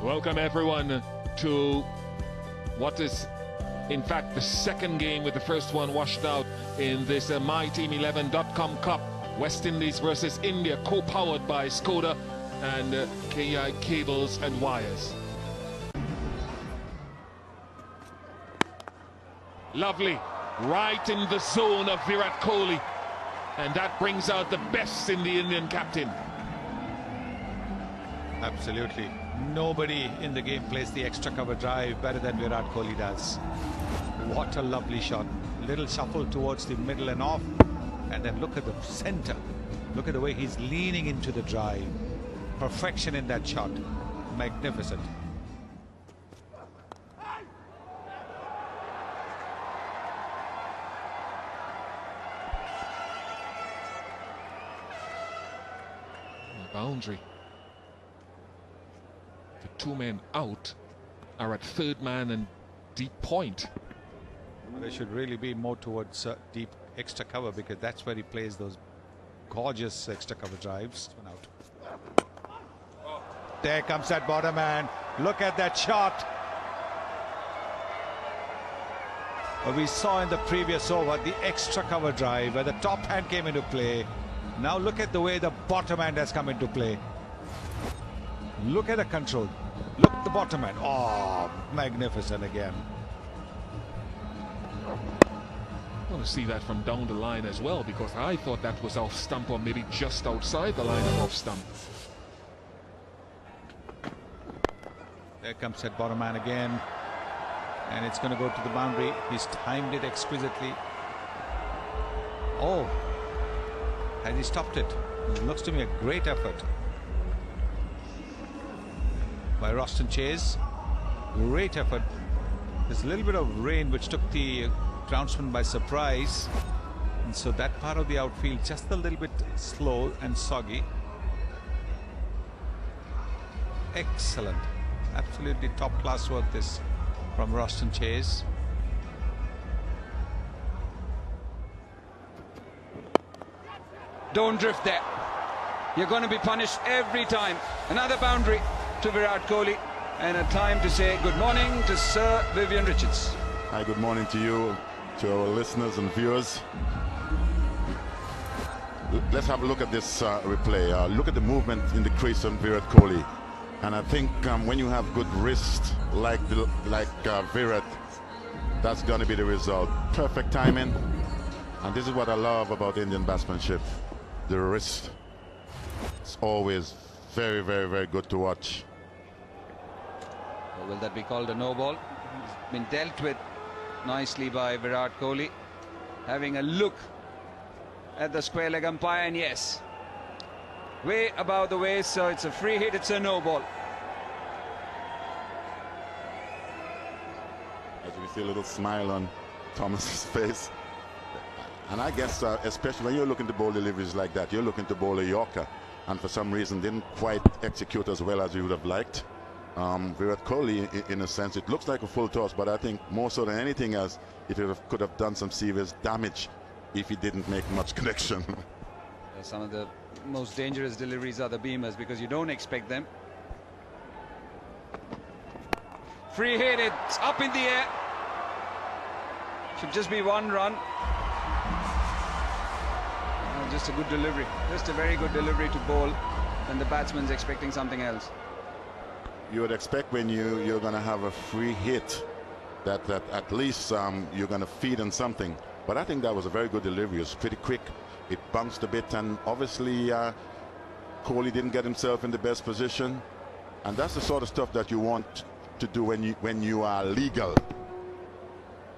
Welcome everyone to what is in fact the second game, with the first one washed out in this MyTeam11.com Cup. West Indies versus India, co-powered by Skoda and KI Cables and Wires. Lovely, right in the zone of Virat Kohli, and that brings out the best in the Indian captain. Absolutely. Nobody in the game plays the extra cover drive better than Virat Kohli does. What a lovely shot. Little shuffle towards the middle and off. And then look at the center. Look at the way he's leaning into the drive. Perfection in that shot. Magnificent. Boundary. The two men out are at third man and deep point. They should really be more towards deep extra cover, because that's where he plays those gorgeous extra cover drives. One out. There comes that bottom man. Look at that shot. We saw in the previous over the extra cover drive where the top hand came into play. Now look at the way the bottom hand has come into play. Look at the control. Look at the bottom hand. Oh, magnificent again. I want to see that from down the line as well, because I thought that was off stump or maybe just outside the line of off stump. There comes that bottom man again. And it's going to go to the boundary. He's timed it exquisitely. Oh. And he stopped it. It looks to me a great effort by Roston Chase. Great effort. There's a little bit of rain which took the groundsman by surprise, and so that part of the outfield just a little bit slow and soggy. Excellent. Absolutely top class work this from Roston Chase. Don't drift there. You're going to be punished every time. Another boundary to Virat Kohli, and a time to say good morning to Sir Vivian Richards. Hi, good morning to you, to our listeners and viewers. Let's have a look at this replay. Look at the movement in the crease on Virat Kohli. And I think when you have good wrist like Virat, that's going to be the result. Perfect timing. And this is what I love about Indian batsmanship. The wrist. It's always very, very, very good to watch. Will that be called a no ball? It's been dealt with nicely by Virat Kohli. Having a look at the square leg umpire, and yes, way above the waist, so it's a free hit, it's a no ball. As we see a little smile on Thomas's face. And I guess especially when you're looking to bowl deliveries like that, you're looking to bowl a Yorker, and for some reason didn't quite execute as well as you would have liked. Virat Kohli, in a sense, it looks like a full toss, but I think more so than anything else, it could have done some serious damage if he didn't make much connection. Some of the most dangerous deliveries are the beamers, because you don't expect them. Free hit, it's up in the air. Should just be one run. Just a good delivery, just a very good delivery to bowl when the batsman's expecting something else. You would expect when you're going to have a free hit that at least you're going to feed on something. But I think that was a very good delivery. It was pretty quick. It bounced a bit, and obviously Kohli didn't get himself in the best position. And that's the sort of stuff that you want to do when you are legal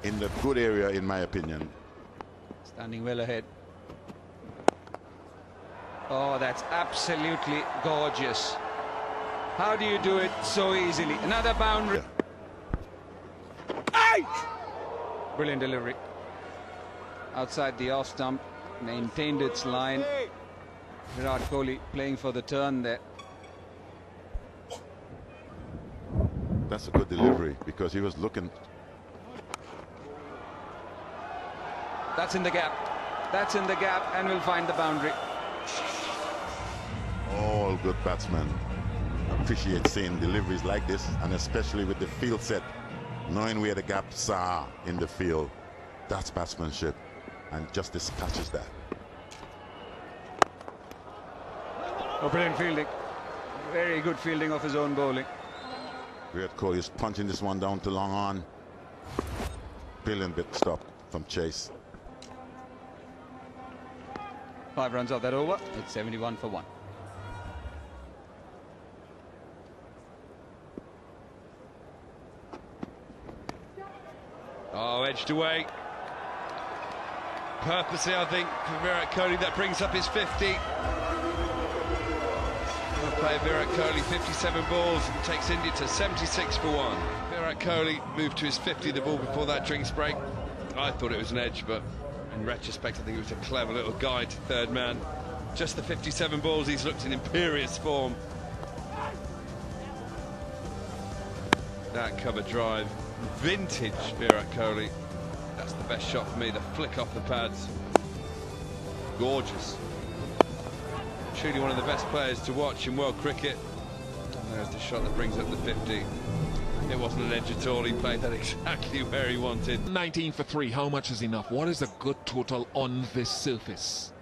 in the good area, in my opinion. Standing well ahead. Oh, that's absolutely gorgeous. How do you do it so easily? Another boundary. Hey! Brilliant delivery. Outside the off stump, maintained its line. Virat Kohli playing for the turn there. That's a good delivery, because he was looking. That's in the gap. That's in the gap, and we'll find the boundary. All good batsmen. A appreciate seeing deliveries like this, and especially with the field set, knowing where the gaps are in the field. That's batsmanship, and just dispatches that. Oh, brilliant fielding. Very good fielding of his own bowling. Virat Kohli is punching this one down to long on. Brilliant bit stop from Chase. 5 runs off that over. It's 71 for 1. Oh, edged away. Purposely, I think, for Virat Kohli. That brings up his 50. Play Virat Kohli, 57 balls, takes India to 76 for 1. Virat Kohli moved to his 50 the ball before that drinks break. I thought it was an edge, but in retrospect I think it was a clever little guide to third man. Just the 57 balls, he's looked in imperious form. That cover drive, vintage Virat Kohli. That's the best shot for me, the flick off the pads. Gorgeous. Truly one of the best players to watch in world cricket. And there's the shot that brings up the 50. It wasn't an edge at all, he played that exactly where he wanted. 19 for 3, how much is enough? What is a good total on this surface?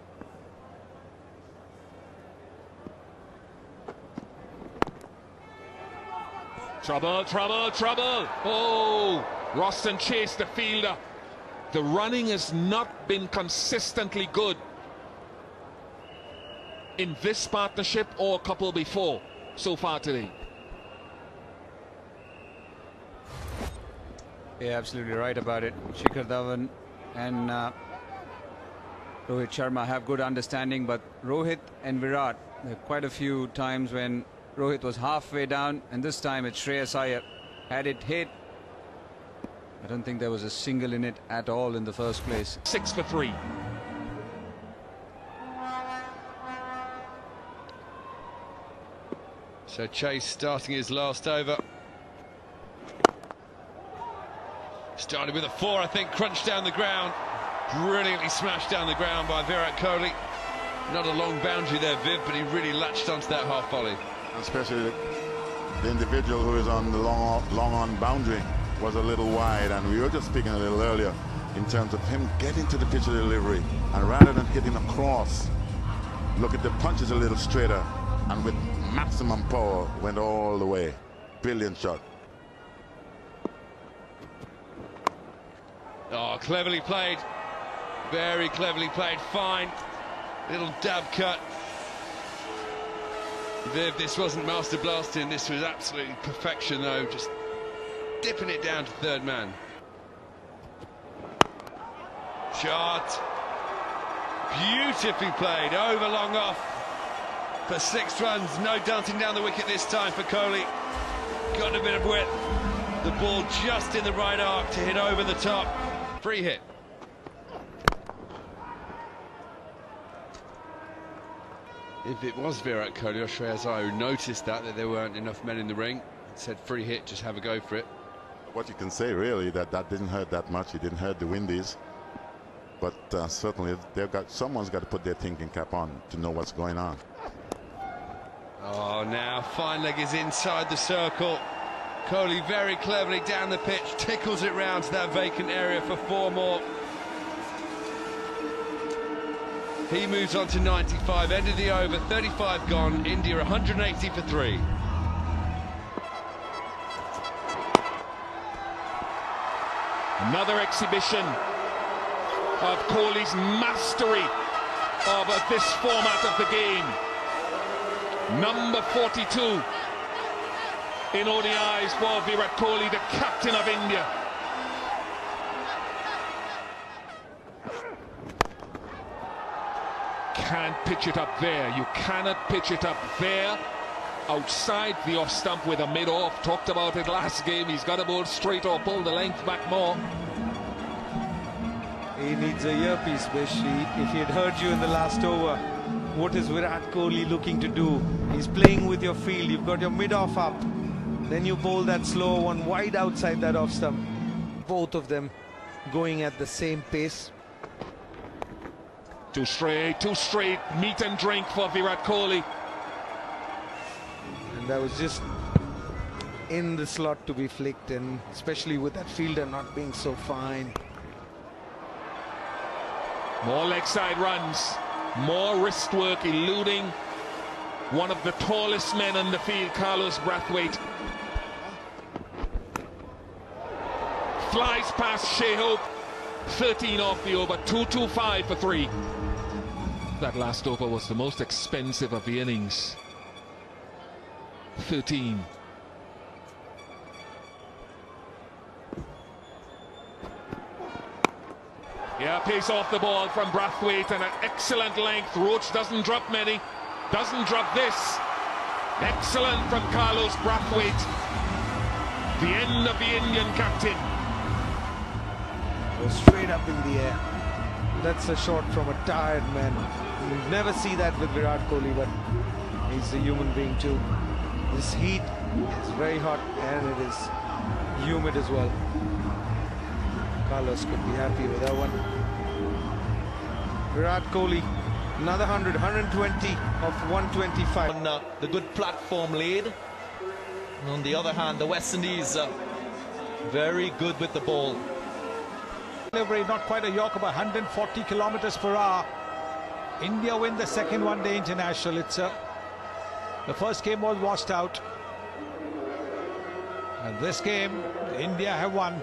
Trouble, trouble, trouble! Oh, Roston chased the fielder. The running has not been consistently good in this partnership or a couple before so far today. Yeah, absolutely right about it. Shikhar Dhawan and Rohit Sharma have good understanding, but Rohit and Virat, there are quite a few times when Rohit was halfway down, and this time it's Shreyas Iyer. Had it hit, I don't think there was a single in it at all in the first place. 6 for 3. So Chase starting his last over. Started with a 4, I think, crunched down the ground. Brilliantly smashed down the ground by Virat Kohli. Not a long boundary there, Viv, but he really latched onto that half volley. Especially the individual who is on the long on boundary was a little wide, and we were just speaking a little earlier in terms of him getting to the pitch of delivery, and rather than hitting across, look at the punches a little straighter, and with maximum power went all the way. Brilliant shot. Oh, cleverly played. Very cleverly played. Fine. Little dab cut. Viv, this wasn't master blasting. This was absolutely perfection, though. Just dipping it down to third man. Shot. Beautifully played. Over long off for 6 runs. No dancing down the wicket this time for Kohli. Got a bit of width. The ball just in the right arc to hit over the top. Free hit. If it was Virat Kohli or Shreyas Iyer who noticed that there weren't enough men in the ring, said free hit, just have a go for it. What you can say really that didn't hurt that much. It didn't hurt the Windies, but certainly someone's got to put their thinking cap on to know what's going on. Oh, now fine leg is inside the circle. Kohli very cleverly down the pitch, tickles it round to that vacant area for 4 more. He moves on to 95, end of the over, 35 gone, India 180 for 3. Another exhibition of Kohli's mastery of this format of the game. Number 42 in ODIs for Virat Kohli, the captain of India. Can't pitch it up there. You cannot pitch it up there. Outside the off stump with a mid-off. Talked about it last game. He's got to bowl straight or pull the length back more. He needs a earpiece, Bish. If he had heard you in the last over, what is Virat Kohli looking to do? He's playing with your field. You've got your mid-off up. Then you bowl that slow one wide outside that off stump. Both of them going at the same pace. Too straight, meat and drink for Virat Kohli. And that was just in the slot to be flicked, and especially with that fielder not being so fine. More leg side runs, more wrist work, eluding one of the tallest men on the field, Carlos Brathwaite. Flies past Shea Hope, 13 off the over, 225 for 3. That last over was the most expensive of the innings. 13. Yeah, pace off the ball from Brathwaite and an excellent length. Roach doesn't drop many, doesn't drop this. Excellent from Carlos Brathwaite. The end of the Indian captain. Goes straight up in the air. That's a shot from a tired man. You never see that with Virat Kohli, but he's a human being too. This heat is very hot and it is humid as well. Carlos could be happy with that one. Virat Kohli, another 100, 120 of 125. On the good platform laid. And on the other hand, the West Indies very good with the ball. Delivery, not quite a Yorker, but 140 kilometers per hour. India win the second one-day international. It's the first game was washed out, and this game India have won.